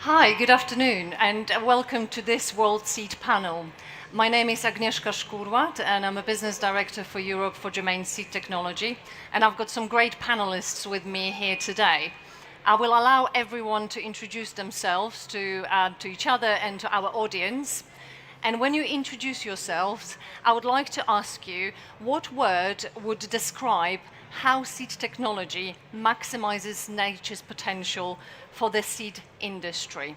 Hi, good afternoon, and welcome to this World Seed panel. My name is Agnieszka Skurlat, and I'm a business director for Europe for Germains Seed Technology, and I've got some great panelists with me here today. I will allow everyone to introduce themselves to each other and to our audience. And when you introduce yourselves, I would like to ask you what word would describe how seed technology maximizes nature's potential for the seed industry.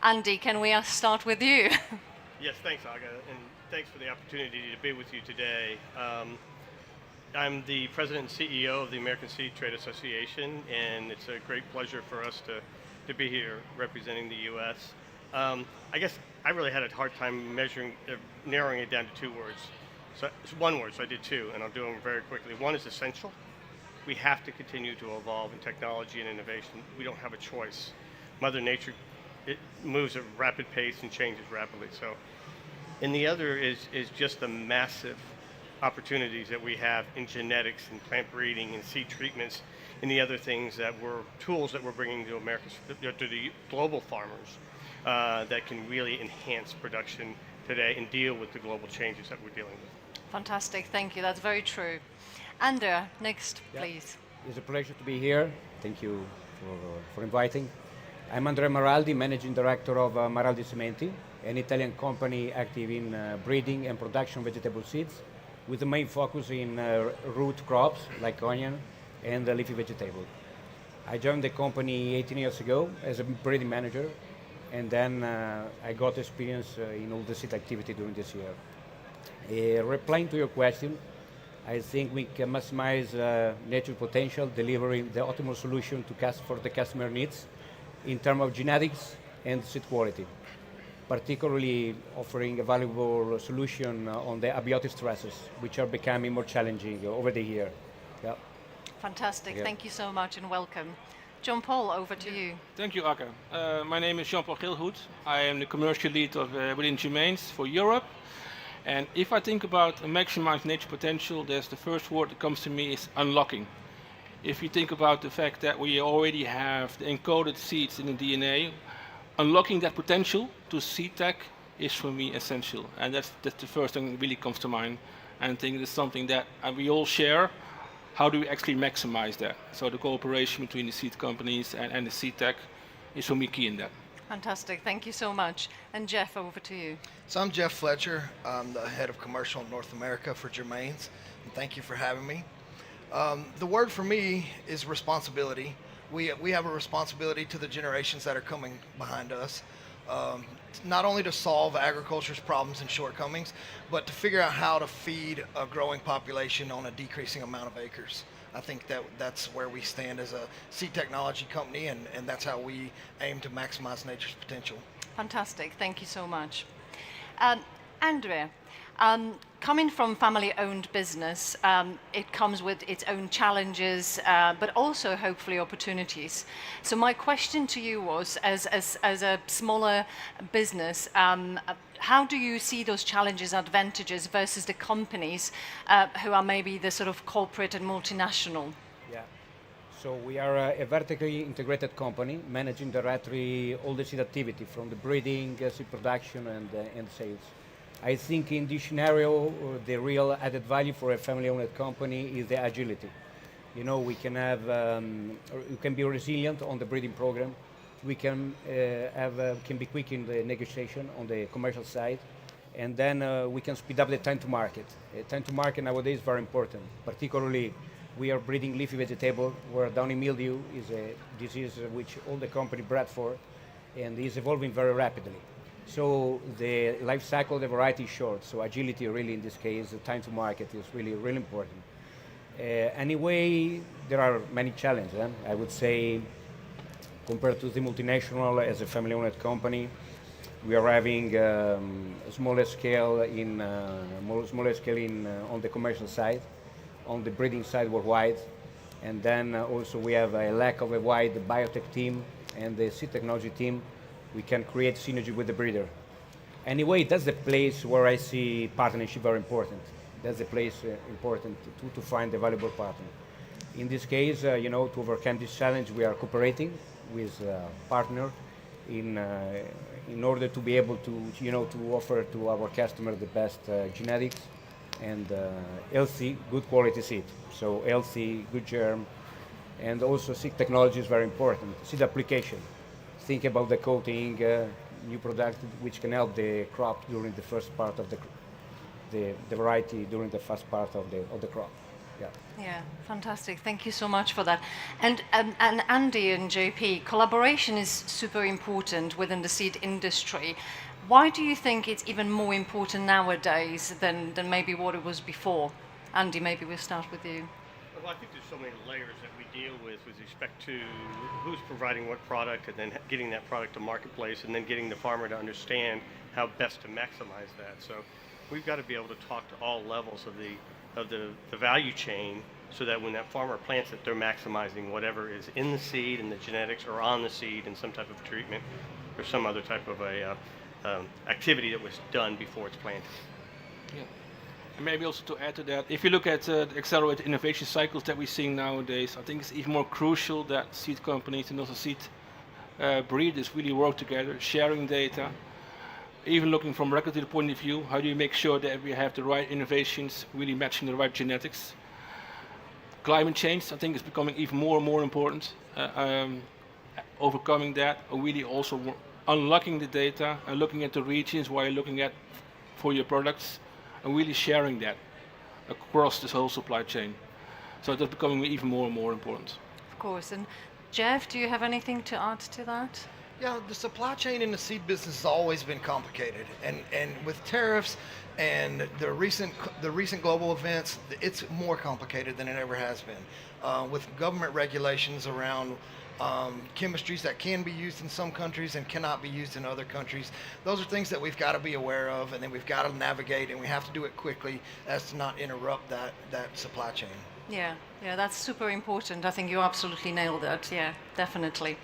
Andy, can we start with you? Yes, thanks, Aga, and thanks for the opportunity to be with you today. I'm the president and CEO of the American Seed Trade Association, and it's a great pleasure for us to be here representing the U.S. I guess I really had a hard time narrowing it down to two words. So it's one word, so I did two, and I'll do them very quickly. One is essential. We have to continue to evolve in technology and innovation. We don't have a choice. Mother Nature, it moves at a rapid pace and changes rapidly. So, and the other is just the massive opportunities that we have in genetics and plant breeding and seed treatments and the other things tools that we're bringing to to the global farmers that can really enhance production today and deal with the global changes that we're dealing with. Fantastic, thank you. That's very true. Andrea, next, please. It's a pleasure to be here. Thank you for inviting. I'm Andrea Maraldi, Managing Director of Maraldi Sementi, an Italian company active in breeding and production vegetable seeds, with the main focus in root crops like onion and leafy vegetable. I joined the company 18 years ago as a breeding manager, and then I got experience in all the seed activity during this year. Replying to your question, I think we can maximize nature potential, delivering the optimal solution for the customer needs in terms of genetics and seed quality, particularly offering a valuable solution on the abiotic stresses, which are becoming more challenging over the year. Yeah. Fantastic, thank you so much and welcome. John Paul, over to you. Thank you, Akka. My name is Jean-Paul Geelhoed. I am the commercial lead within Germains for Europe. And if I think about maximize nature potential, there's the first word that comes to me is unlocking. If you think about the fact that we already have the encoded seeds in the DNA, unlocking that potential to seed tech is for me essential. And that's the first thing that really comes to mind. And I think it's something that we all share. How do we actually maximize that? So the cooperation between the seed companies and the seed tech is for me key in that. Fantastic, thank you so much. And Jeff, over to you. So I'm Jeff Fletcher. I'm the head of commercial in North America for Germains, and thank you for having me. The word for me is responsibility. We have a responsibility to the generations that are coming behind us, not only to solve agriculture's problems and shortcomings, but to figure out how to feed a growing population on a decreasing amount of acres. I think that's where we stand as a seed technology company, and that's how we aim to maximize nature's potential. Fantastic, thank you so much. Andrea, coming from family-owned business, it comes with its own challenges, but also hopefully opportunities. So my question to you was, as a smaller business, how do you see those challenges, advantages versus the companies who are maybe the sort of corporate and multinational? Yeah. So we are a vertically integrated company managing directly all the seed activity from the breeding, seed production, and sales. I think in this scenario, the real added value for a family-owned company is the agility. You know, we can be resilient on the breeding program. We can be quick in the negotiation on the commercial side, and then we can speed up the time to market. Time to market nowadays is very important. Particularly, we are breeding leafy vegetable, where downy mildew is a disease which all the company bred for, and is evolving very rapidly. So the life cycle of the variety is short. So agility, really, in this case, the time to market is really, really important. Anyway, there are many challenges. I would say, compared to the multinational as a family-owned company, we are having a smaller scale on the commercial side, on the breeding side worldwide, and then also we have a lack of a wide biotech team and the seed technology team. We can create synergy with the breeder. Anyway, that's the place where I see partnership very important. That's the place important to find a valuable partner. In this case, to overcome this challenge, we are cooperating with partner in order to be able to, to offer to our customer the best genetics and healthy, good quality seed. So healthy, good germ, and also seed technology is very important. Seed application. Think about the coating, new product which can help the crop during the first part of the variety during the first part of the crop. Yeah. Yeah, fantastic. Thank you so much for that. And Andy and JP, collaboration is super important within the seed industry. Why do you think it's even more important nowadays than maybe what it was before? Andy, maybe we'll start with you. Well, I think there's so many layers that we deal with respect to who's providing what product, and then getting that product to marketplace, and then getting the farmer to understand how best to maximize that. So we've got to be able to talk to all levels of the value chain, so that when that farmer plants it, they're maximizing whatever is in the seed and the genetics, or on the seed in some type of treatment or some other type of a activity that was done before it's planted. Yeah. And maybe also to add to that, if you look at the accelerated innovation cycles that we're seeing nowadays, I think it's even more crucial that seed companies and also seed breeders really work together, sharing data, even looking from a regulatory point of view. How do you make sure that we have the right innovations really matching the right genetics? Climate change, I think, is becoming even more and more important. Overcoming that, or really also unlocking the data and looking at the regions where you're looking at for your products, and really sharing that across this whole supply chain. So that's becoming even more and more important. Of course. And Jeff, do you have anything to add to that? Yeah, the supply chain in the seed business has always been complicated, and with tariffs and the recent global events, it's more complicated than it ever has been. With government regulations around chemistries that can be used in some countries and cannot be used in other countries, those are things that we've got to be aware of, and then we've got to navigate, and we have to do it quickly as to not interrupt that supply chain. Yeah, that's super important. I think you absolutely nailed it. Yeah, definitely.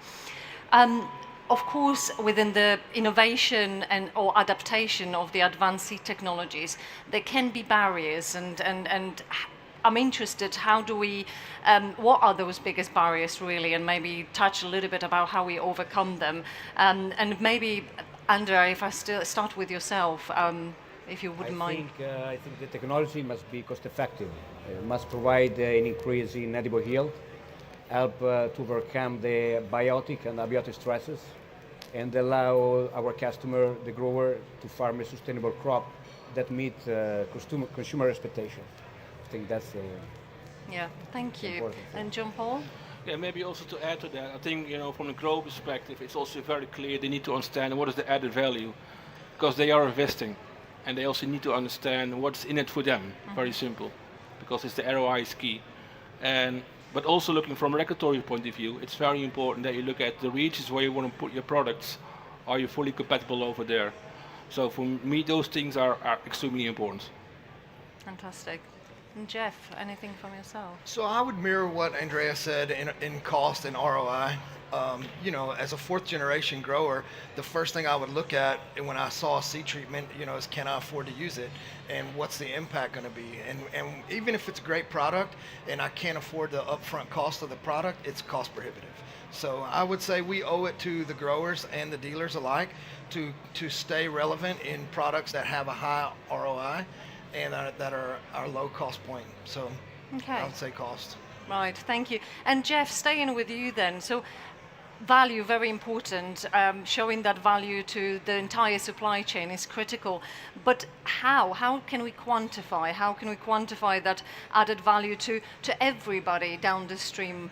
Of course, within the innovation and or adaptation of the advanced seed technologies, there can be barriers, and I'm interested, how do we, what are those biggest barriers really, and maybe touch a little bit about how we overcome them. And maybe, Andrea, if I start with yourself, if you wouldn't mind. I think the technology must be cost effective. It must provide an increase in edible yield, help to overcome the biotic and abiotic stresses, and allow our customer, the grower, to farm a sustainable crop that meets consumer expectations. I think that's yeah, thank you. And John Paul? Yeah, maybe also to add to that, I think, from the grower perspective, it's also very clear they need to understand what is the added value, because they are investing, and they also need to understand what's in it for them. Very simple, because it's the ROI is key. But also looking from a regulatory point of view, it's very important that you look at the regions where you want to put your products. Are you fully compatible over there? So for me, those things are extremely important. Fantastic. And Jeff, anything from yourself? So I would mirror what Andrea said in cost and ROI. As a fourth generation grower, the first thing I would look at when I saw seed treatment, is can I afford to use it, and what's the impact going to be? And even if it's a great product and I can't afford the upfront cost of the product, it's cost prohibitive. So I would say we owe it to the growers and the dealers alike to stay relevant in products that have a high ROI and that are our low cost point. So okay. I would say cost. Right, thank you. And Jeff, staying with you then. So value, very important. Showing that value to the entire supply chain is critical. But how can we quantify? How can we quantify that added value to everybody down the stream?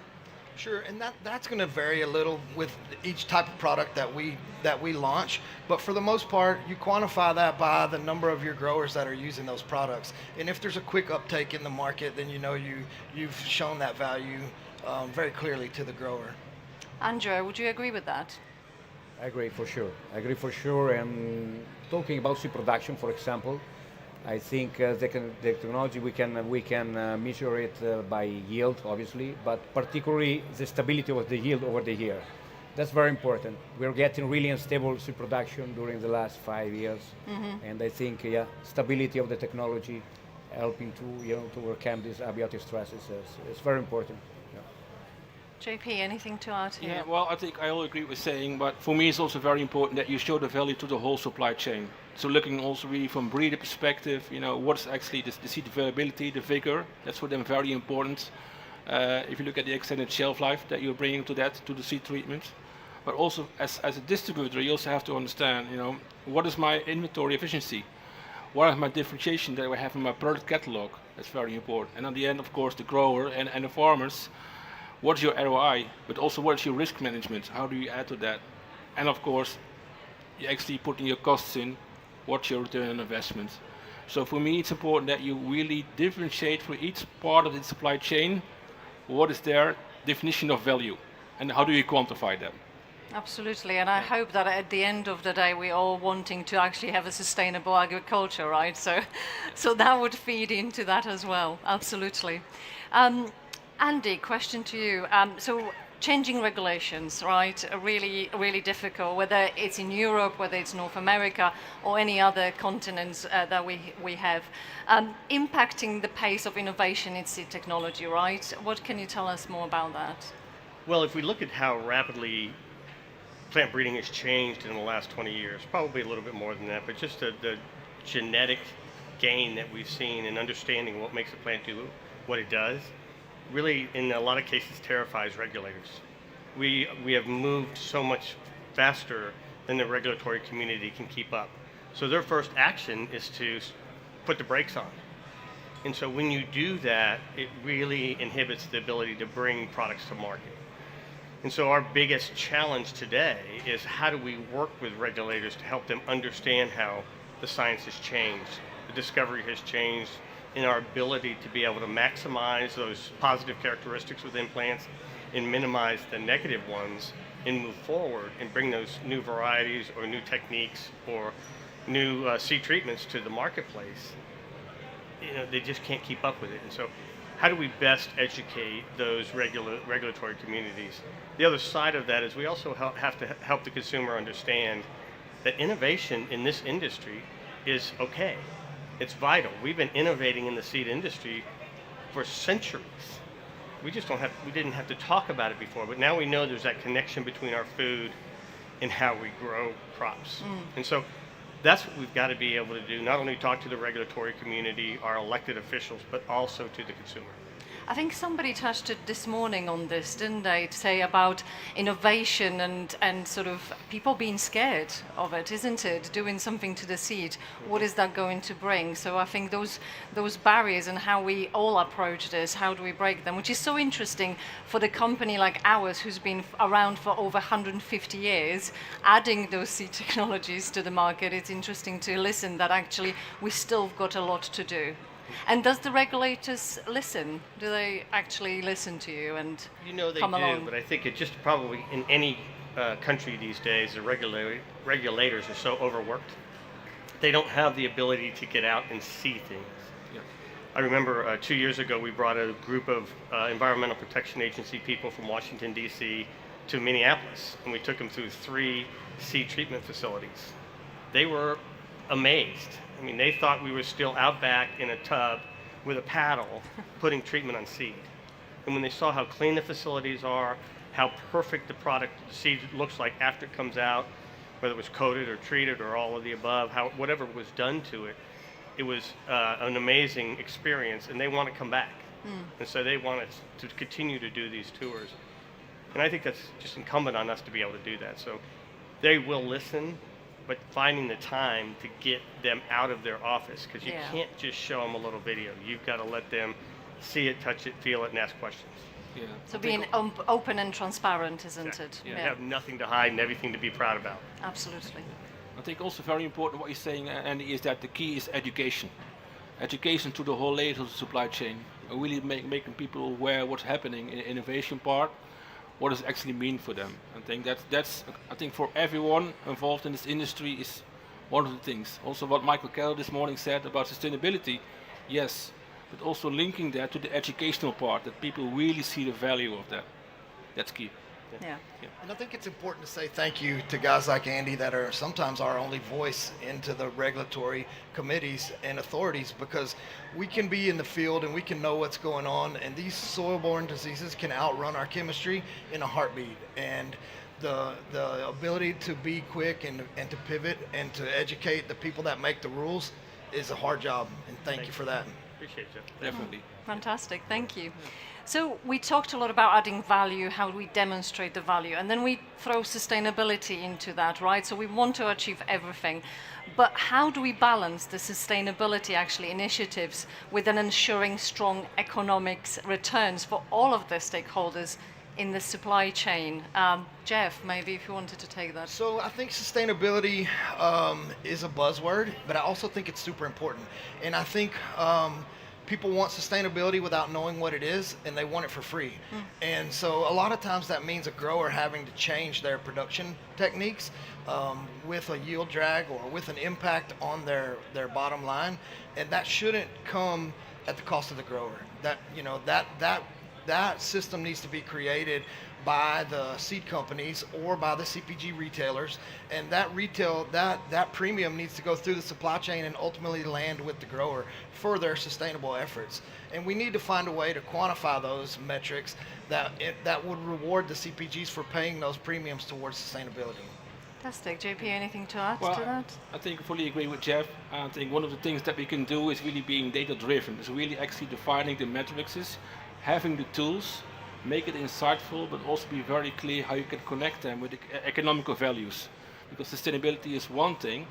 Sure, and that's going to vary a little with each type of product that we launch. But for the most part, you quantify that by the number of your growers that are using those products. And if there's a quick uptake in the market, then you've shown that value very clearly to the grower. Andrea, would you agree with that? I agree for sure. And talking about seed production, for example, I think the technology we can measure it by yield, obviously, but particularly the stability of the yield over the year. That's very important. We're getting really unstable seed production during the last 5 years, and I think stability of the technology, helping to overcome these abiotic stresses is very important. JP, anything to add here? Yeah, well, I think I all agree with saying, but for me it's also very important that you show the value to the whole supply chain. So looking also really from breeder perspective, what's actually the seed availability, the vigor, that's for them very important. If you look at the extended shelf life that you're bringing to the seed treatment. But also as a distributor, you also have to understand, what is my inventory efficiency? What is my differentiation that I have in my product catalog? That's very important. And at the end, of course, the grower and the farmers, what's your ROI, but also what's your risk management? How do you add to that? And of course, you actually putting your costs in, what's your return on investment? So for me, it's important that you really differentiate for each part of the supply chain, what is their definition of value, and how do you quantify them? Absolutely, and I hope that at the end of the day we're all wanting to actually have a sustainable agriculture, right? So that would feed into that as well, absolutely. Andy, question to you. So changing regulations, right, are really, really difficult, whether it's in Europe, whether it's North America, or any other continents that we have, impacting the pace of innovation in seed technology, right? What can you tell us more about that? Well, if we look at how rapidly plant breeding has changed in the last 20 years, probably a little bit more than that, but just the genetic gain that we've seen in understanding what makes a plant do what it does, really in a lot of cases terrifies regulators. We have moved so much faster than the regulatory community can keep up. So their first action is to put the brakes on. And so when you do that, it really inhibits the ability to bring products to market. And so our biggest challenge today is how do we work with regulators to help them understand how the science has changed, the discovery has changed, in our ability to be able to maximize those positive characteristics within plants and minimize the negative ones and move forward and bring those new varieties or new techniques or new seed treatments to the marketplace. They just can't keep up with it. And so how do we best educate those regulatory communities? The other side of that is we also have to help the consumer understand that innovation in this industry is okay. It's vital. We've been innovating in the seed industry for centuries. We didn't have to talk about it before, but now we know there's that connection between our food and how we grow crops. And so that's what we've got to be able to do, not only talk to the regulatory community, our elected officials, but also to the consumer. I think somebody touched it this morning on this, didn't they? To say about innovation and sort of people being scared of it, isn't it? Doing something to the seed. What is that going to bring? So I think those barriers and how we all approach this, how do we break them? Which is so interesting for the company like ours, who's been around for over 150 years, adding those seed technologies to the market. It's interesting to listen that actually we still got a lot to do. And does the regulators listen? Do they actually listen to you and They come do, along? but I think it just probably in any country these days, the regulators are so overworked. They don't have the ability to get out and see things. Yeah. I remember 2 years ago, we brought a group of Environmental Protection Agency people from Washington, D.C. to Minneapolis, and we took them through 3 seed treatment facilities. They were amazed. I mean, they thought we were still out back in a tub with a paddle putting treatment on seed. And when they saw how clean the facilities are, how perfect the seed looks like after it comes out, whether it was coated or treated or all of the above, whatever was done to it, it was an amazing experience, and they want to come back. And so they want us to continue to do these tours. And I think that's just incumbent on us to be able to do that. So they will listen, but finding the time to get them out of their office, because you can't just show them a little video. You've got to let them see it, touch it, feel it, and ask questions. Yeah. So being open and transparent, isn't it? You have nothing to hide and everything to be proud about. Absolutely. I think also very important what you're saying, Andy, is that the key is education. Education to the whole layers of the supply chain. Really making people aware what's happening in the innovation part, what does it actually mean for them. I think that's I think for everyone involved in this industry is one of the things. Also what Michael Carroll this morning said about sustainability, yes, but also linking that to the educational part, that people really see the value of that. That's key. Yeah. And I think it's important to say thank you to guys like Andy that are sometimes our only voice into the regulatory committees and authorities, because we can be in the field and we can know what's going on, and these soil-borne diseases can outrun our chemistry in a heartbeat. And the ability to be quick and to pivot and to educate the people that make the rules is a hard job, and thank you for that. Appreciate you. Definitely. Fantastic, thank you. So we talked a lot about adding value, how we demonstrate the value, and then we throw sustainability into that, right? So we want to achieve everything, but how do we balance the sustainability actually initiatives with then ensuring strong economics returns for all of the stakeholders in the supply chain? Jeff, maybe if you wanted to take that. So I think sustainability is a buzzword, but I also think it's super important. And I think people want sustainability without knowing what it is, and they want it for free. And so a lot of times that means a grower having to change their production techniques with a yield drag or with an impact on their bottom line, and that shouldn't come at the cost of the grower. That, you know, that system needs to be created by the seed companies or by the CPG retailers, and that premium needs to go through the supply chain and ultimately land with the grower for their sustainable efforts. And we need to find a way to quantify those metrics that would reward the CPGs for paying those premiums towards sustainability. Fantastic. JP, anything to add Well, to that? I think I fully agree with Jeff. I think one of the things that we can do is really being data driven. It's really actually defining the matrices, having the tools, make it insightful, but also be very clear how you can connect them with the economical values. Because sustainability is one thing,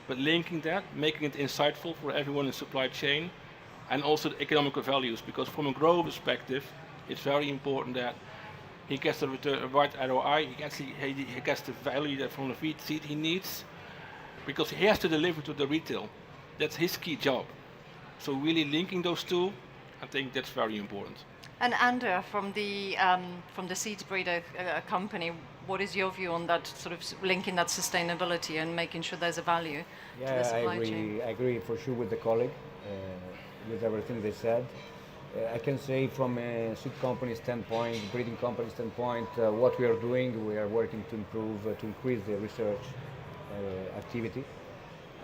but linking that, making it insightful for everyone in supply chain, and also the economical values. Because from a grower perspective, it's very important that he gets the right ROI, he gets the value that from the feed seed he needs, because he has to deliver to the retail. That's his key job. So really linking those two, I think that's very important. And Andrea, from the seeds breeder company, what is your view on that sort of linking that sustainability and making sure there's a value to the supply chain? I agree for sure with the colleague, with everything they said. I can say from a seed company standpoint, breeding company standpoint, what we are doing, we are working to improve, to increase the research activity,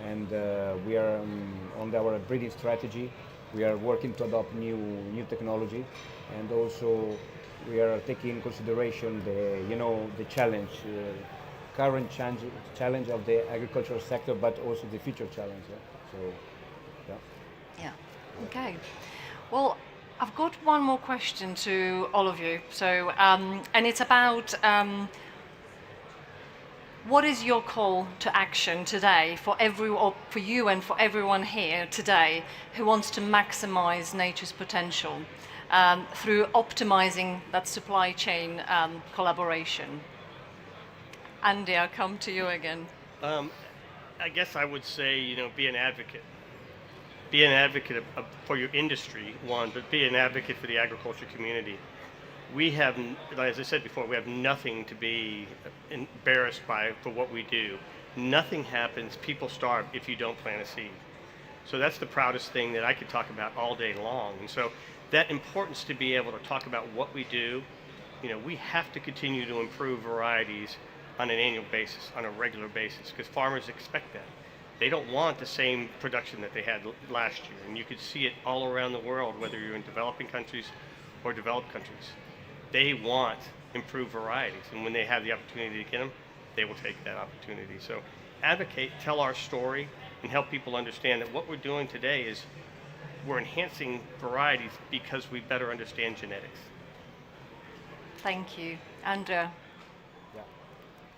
and we are on our breeding strategy. We are working to adopt new technology, and also we are taking in consideration the challenge, current challenge of the agricultural sector, but also the future challenge. So, Yeah. Okay. Well, I've got one more question to all of you. So, and it's about what is your call to action today for you and for everyone here today who wants to maximize nature's potential through optimizing that supply chain collaboration? Andy, I'll come to you again. I guess I would say, be an advocate. Be an advocate for your industry, one, but be an advocate for the agriculture community. We have, as I said before, we have nothing to be embarrassed by for what we do. Nothing happens, people starve if you don't plant a seed. So that's the proudest thing that I could talk about all day long. And so that importance to be able to talk about what we do, we have to continue to improve varieties on an annual basis, on a regular basis, because farmers expect that. They don't want the same production that they had last year. And you could see it all around the world, whether you're in developing countries or developed countries. They want improved varieties, and when they have the opportunity to get them, they will take that opportunity. So advocate, tell our story, and help people understand that what we're doing today is we're enhancing varieties because we better understand genetics. Thank you. Andrea? Yeah.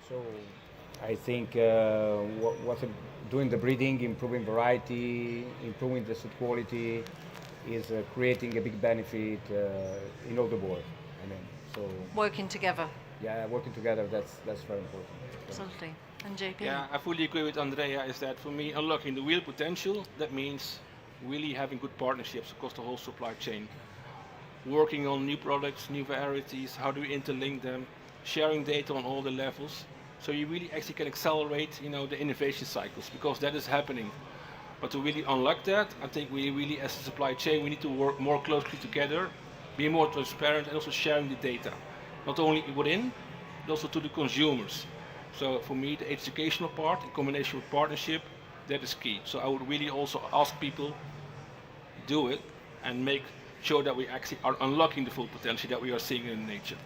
So I think doing the breeding, improving variety, improving the seed quality is creating a big benefit in all the board. So working together. Yeah, working together, that's very important. Absolutely. And JP? Yeah, I fully agree with Andrea, is that for me, unlocking the real potential, that means really having good partnerships across the whole supply chain. Working on new products, new varieties, how do we interlink them, sharing data on all the levels, so you really actually can accelerate, the innovation cycles, because that is happening. But to really unlock that, I think we really, as a supply chain, we need to work more closely together, be more transparent, and also sharing the data, not only within, but also to the consumers. So for me, the educational part in combination with partnership, that is key. So I would really also ask people, do it and make sure that we actually are unlocking the full potential that we are seeing in nature.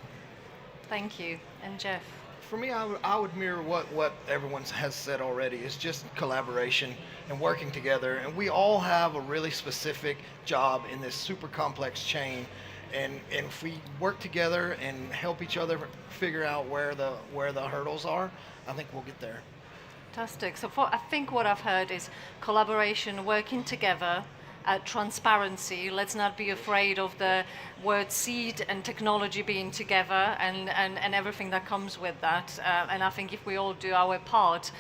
Thank you. And Jeff? For me, I would mirror what everyone has said already. It's just collaboration and working together. And we all have a really specific job in this super complex chain. And if we work together and help each other figure out where the hurdles are, I think we'll get there. Fantastic. So I think what I've heard is collaboration, working together, transparency. Let's not be afraid of the word seed and technology being together and everything that comes with that. And I think if we all do our part,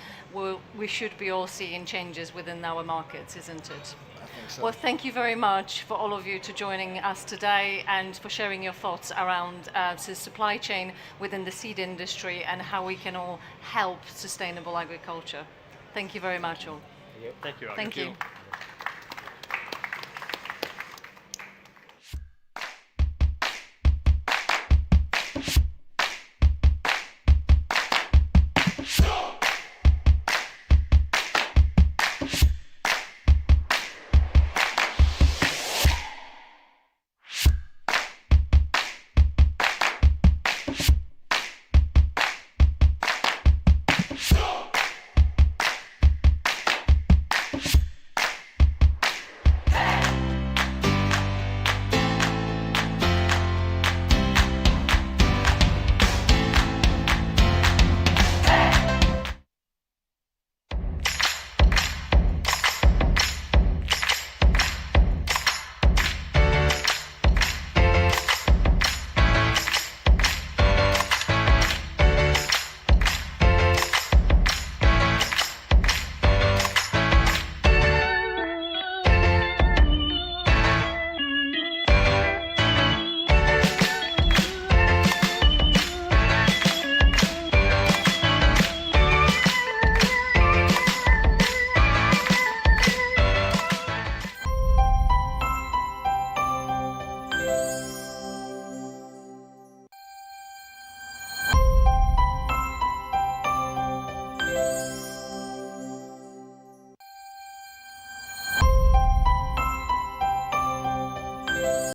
we should be all seeing changes within our markets, isn't it? I think so. Well, thank you very much for all of you to joining us today and for sharing your thoughts around the supply chain within the seed industry and how we can all help sustainable agriculture. Thank you very much all. Thank you. Thank you. Go!